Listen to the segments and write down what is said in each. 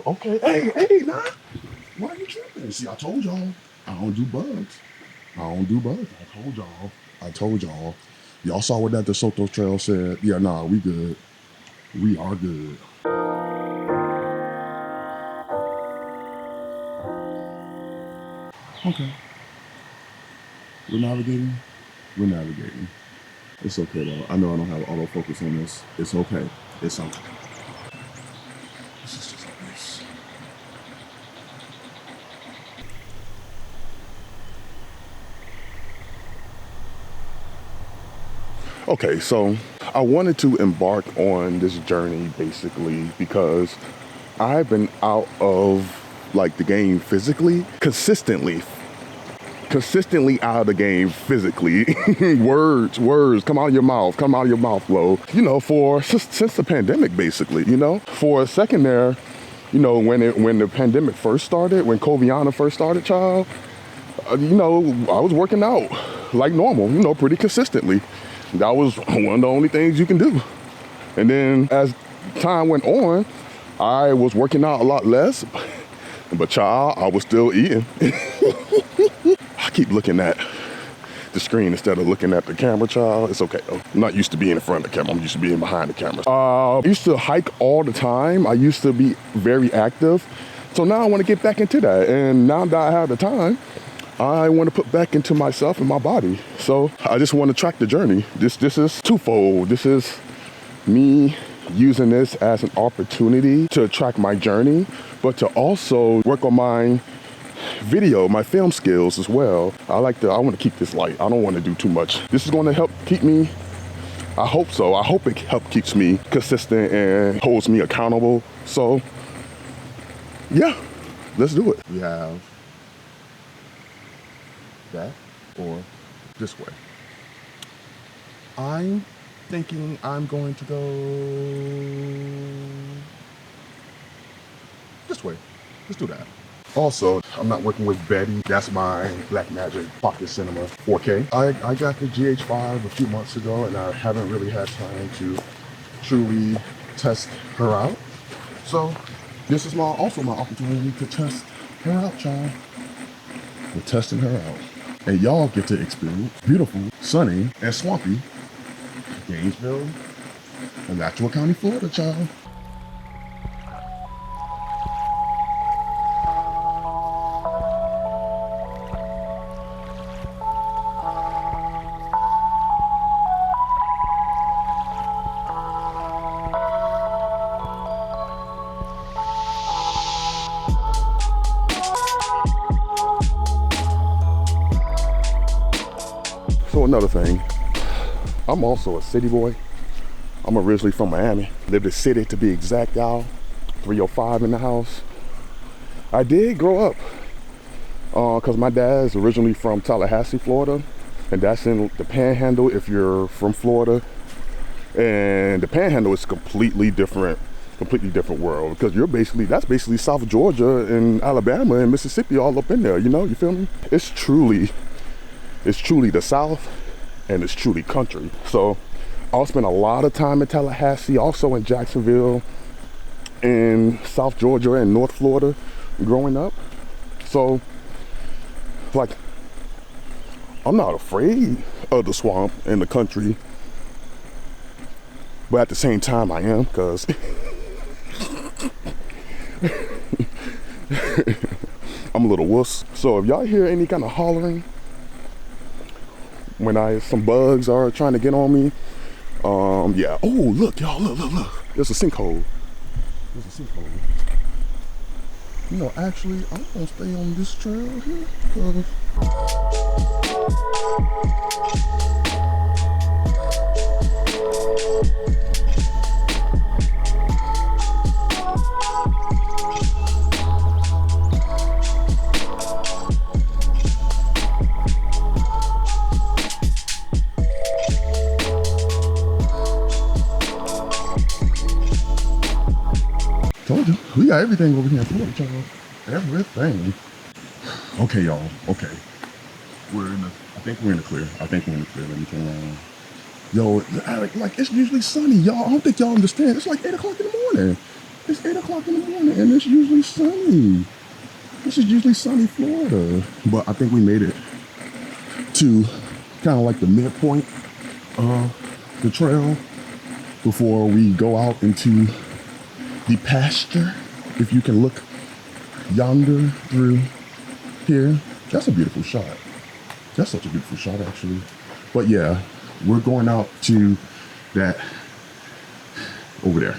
Okay. Hey, nah. Why are you tripping? See, I told y'all, I don't do bugs. I don't do bugs. I told y'all. Y'all saw what that DeSoto Trail said. Yeah, nah, we good. We are good. Okay. We're navigating. We're navigating. It's okay though. I know I don't have autofocus on this. It's okay. It's okay. This is just like this. Okay, so I wanted to embark on this journey basically because I've been out of like the game physically, consistently out of the game physically. words come out of your mouth, Lo. You know, since the pandemic basically, you know. For a second there, you know, when the pandemic first started, when Coviana first started, child, you know, I was working out like normal, you know, pretty consistently. That was one of the only things you can do. And then as time went on, I was working out a lot less, but child, I was still eating. I keep looking at the screen instead of looking at the camera, child. It's okay though. I'm not used to being in front of the camera. I'm used to being behind the camera. I used to hike all the time. I used to be very active. So now I want to get back into that. And now that I have the time, I want to put back into myself and my body. So I just want to track the journey. This is twofold. This is me using this as an opportunity to track my journey, but to also work on my my film skills as well. I want to keep this light. I don't want to do too much. This is going to help keep me, I hope so. I hope it keeps me consistent and holds me accountable. So yeah, let's do it. We have that or this way. I'm thinking I'm going to go this way. Let's do that. Also, I'm not working with Betty. That's my Blackmagic Pocket Cinema 4K. I got the GH5 a few months ago and I haven't really had time to truly test her out. So this is also my opportunity to test her out, y'all. We're testing her out. And y'all get to experience beautiful, sunny, and swampy Gainesville, Alachua County, Florida, child. So another thing, I'm also a city boy. I'm originally from Miami. Lived in the city to be exact, y'all. 305 in the house. I did grow up because my dad's originally from Tallahassee, Florida. And that's in the Panhandle if you're from Florida. And the Panhandle is completely different world because that's basically South Georgia and Alabama and Mississippi all up in there, you know, you feel me? It's truly the South and it's truly country. So I'll spend a lot of time in Tallahassee, also in Jacksonville, in South Georgia and North Florida growing up. So like, I'm not afraid of the swamp and the country, but at the same time I am, because I'm a little wuss. So if y'all hear any kind of hollering when some bugs are trying to get on me, yeah. Oh, look, y'all, look. There's a sinkhole. You know, actually, I'm gonna stay on this trail here, because told you, we got everything over here in Florida, child. Everything. Okay, y'all. Okay. I think we're in the clear. Let me turn around. Yo, like it's usually sunny, y'all. I don't think y'all understand. It's like 8 o'clock in the morning. It's 8 o'clock in the morning and it's usually sunny. This is usually sunny Florida. But I think we made it to kind of like the midpoint of the trail before we go out into the pasture. If you can look yonder through here, that's a beautiful shot. That's such a beautiful shot, actually. But yeah, we're going out to that over there.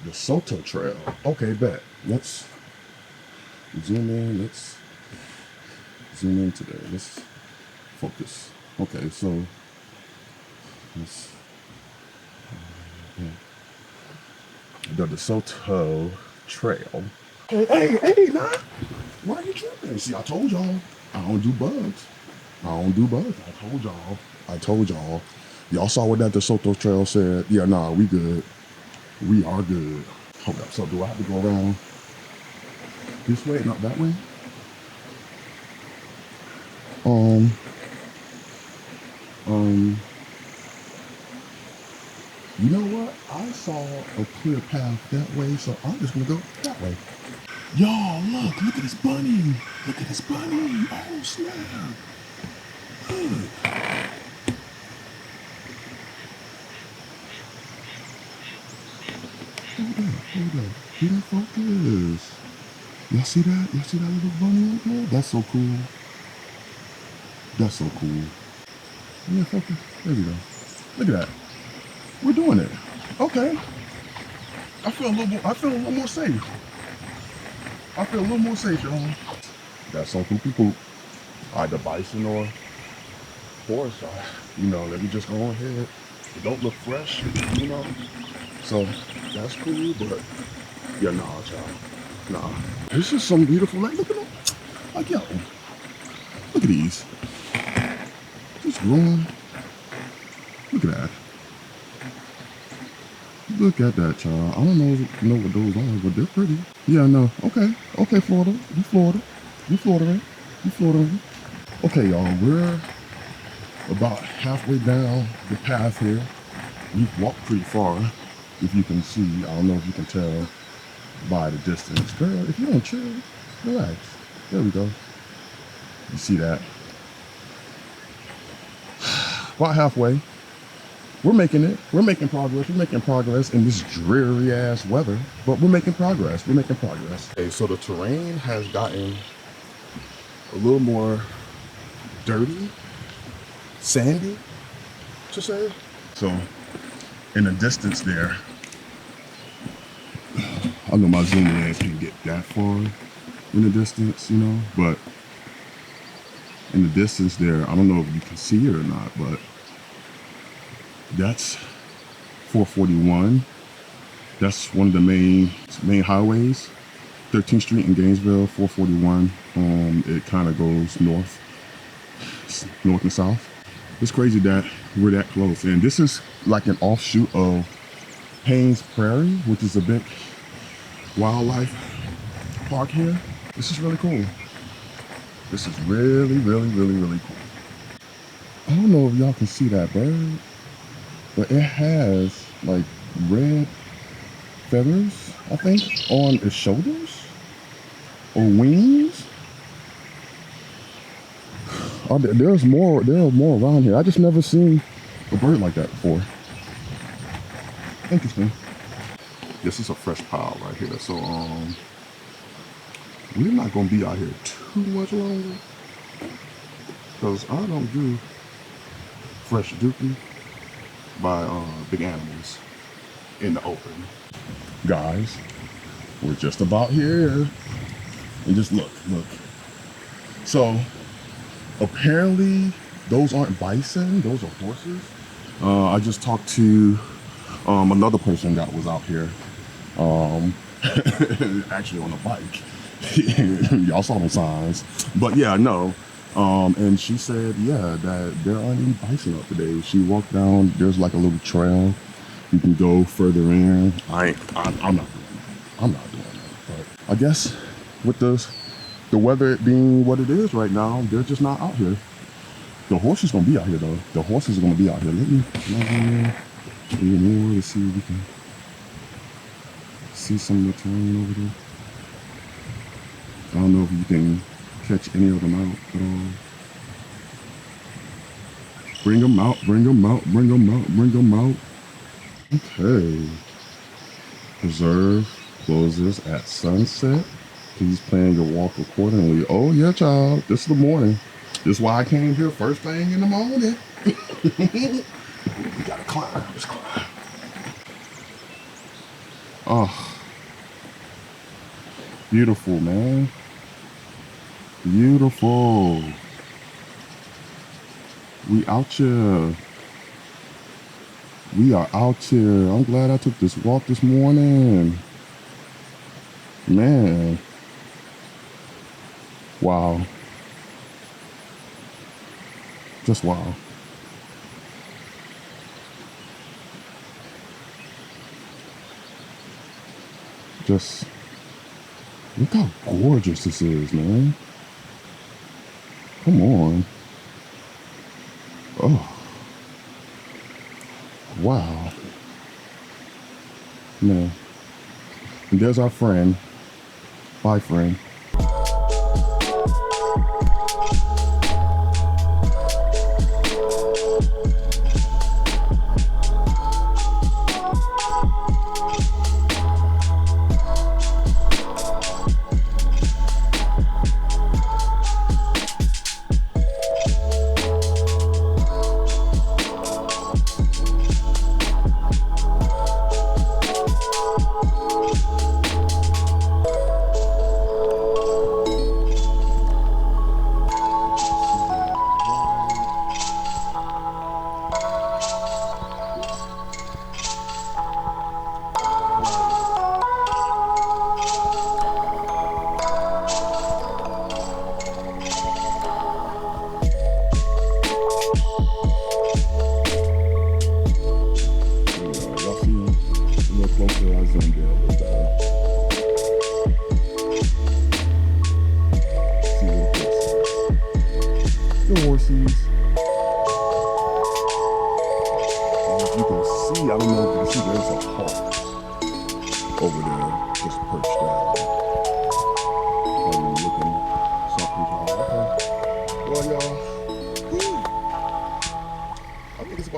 The Soto Trail. Okay, bet. Let's zoom in. Let's zoom in today. Let's focus. Okay, so let's the DeSoto Trail. Hey, nah. Why are you tripping? See, I told y'all, I don't do bugs. I don't do bugs. I told y'all. Y'all saw what that DeSoto Trail said. Yeah, nah, we good. We are good. Hold up. So do I have to go around this way, not that way? You know what? I saw a clear path that way, so I'm just gonna go that way. Y'all, look at this bunny. Look at this bunny. Oh, snap. Look. Hold up. Get in focus. Y'all see that? Y'all see that little bunny up there? That's so cool. That's so cool. Yeah, focus. There we go. Look at that. We're doing it. Okay. I feel a little more safe. I feel a little more safe, y'all. Got some people, either bison or horse. You know, let me just go ahead. It don't look fresh, you know. So that's cool, but yeah, nah, child. Nah. This is some beautiful, like, look at them. Like, yo, look at these. Just growing. Look at that. Look at that, child. I don't know what those are, but they're pretty. Yeah, no. Okay, Florida. You Florida. Okay, y'all, we're about halfway down the path here. We've walked pretty far, if you can see. I don't know if you can tell by the distance. Girl, if you don't chill, relax. There we go. You see that? About halfway. We're making it. We're making progress. We're making progress in this dreary ass weather, but we're making progress. We're making progress. Okay, so the terrain has gotten a little more dirty, sandy, to say. So in the distance there, I know my zoom lens can't get that far in the distance, you know, but in the distance there, I don't know if you can see it or not, but that's 441. That's one of the main highways. 13th Street in Gainesville, 441. It kind of goes north and south. It's crazy that we're that close. And this is like an offshoot of Haynes Prairie, which is a big wildlife park here. This is really cool. This is really cool. I don't know if y'all can see that bird, but it has like red feathers, I think, on its shoulders or wings. There are more around here. I just never seen a bird like that before. Interesting. This is a fresh pile right here. So we're not gonna be out here too much longer because I don't do fresh dookie by big animals in the open. Guys, we're just about here. And just look. So apparently those aren't bison, those are horses. I just talked to another person that was out here, actually on a bike. Y'all saw the signs, but yeah, no. And she said, yeah, that there aren't any bison up today. She walked down, there's like a little trail. You can go further in. I'm not doing that. But I guess with the weather being what it is right now, they're just not out here. The horses gonna be out here though. The horses are gonna be out here. Let me a little more to see if we can see some of the terrain over there. I don't know if you can catch any of them out at all. Bring them out, bring them out, bring them out, bring them out. Okay. Preserve closes at sunset. Please plan your walk accordingly. Oh yeah, child. This is the morning. This is why I came here first thing in the morning. We gotta climb. Let's climb. Oh. Beautiful, man. Beautiful. We out here. We are out here. I'm glad I took this walk this morning. Man. Wow. Just wow. Just look how gorgeous this is, man. Come on. Oh. Wow. Man. And there's our friend. Bye, friend.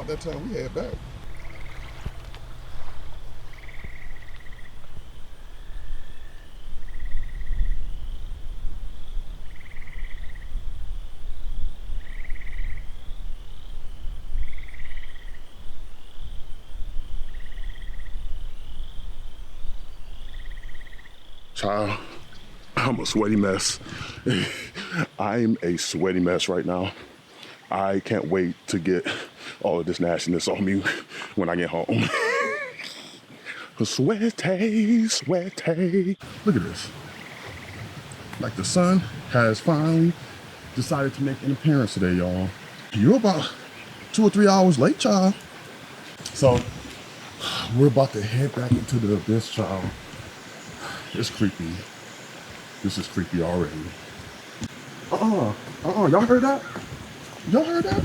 That time we had back. Child, I'm a sweaty mess. I'm a sweaty mess right now. I can't wait to get all of this nastiness on me when I get home. Sweaty, sweaty. Look at this. Like the sun has finally decided to make an appearance today, y'all. You're about 2 or 3 hours late, child. So we're about to head back into the abyss, child. It's creepy. This is creepy already. Y'all heard that? Y'all heard that?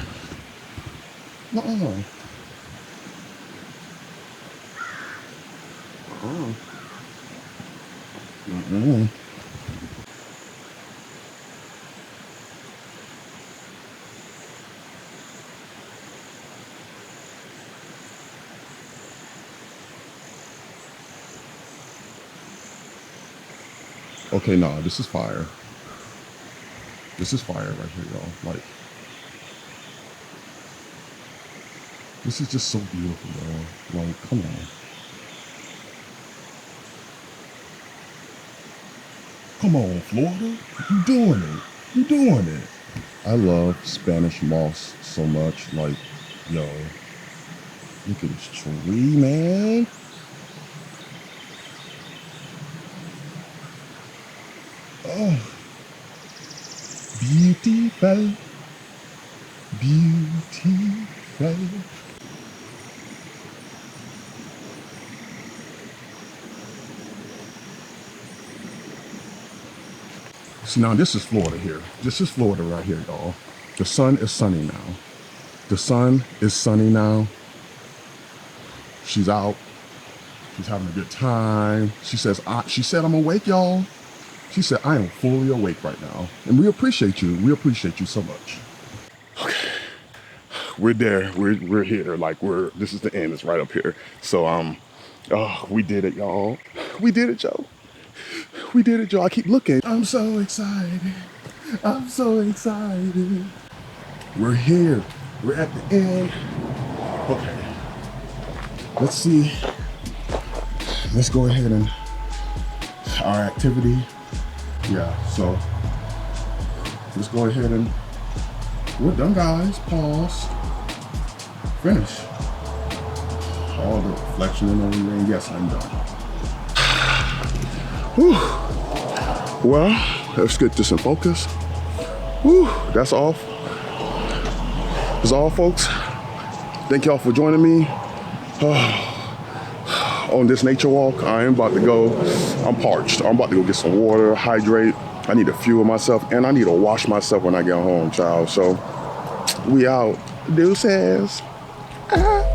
Okay, nah, this is fire. This is fire right here, y'all. Like, this is just so beautiful, y'all. Like, come on. Come on, Florida. You doing it. You doing it. I love Spanish moss so much. Like, yo, look at this tree, man. Oh, beautiful, beautiful. See, now this is Florida here. This is Florida right here, y'all. The sun is sunny now. The sun is sunny now. She's out. She's having a good time. She said, I'm awake, y'all. She said, I am fully awake right now. And we appreciate you. We appreciate you so much. Okay. We're there. We're here. Like this is the end. It's right up here. So oh, we did it, y'all. We did it, Joe. We did it, Joe. I keep looking. I'm so excited. I'm so excited. We're here. We're at the end. Okay. Let's see. Let's go ahead and our activity. Yeah, so let's go ahead and we're done, guys. Pause. Finish. All the reflection and everything. Yes, I'm done. Whew. Well, let's get this in focus. Whew. That's all. That's all, folks. Thank y'all for joining me on this nature walk. I am about to go. I'm parched. I'm about to go get some water, hydrate. I need to fuel myself, and I need to wash myself when I get home, child. So we out. Deuces. Ah.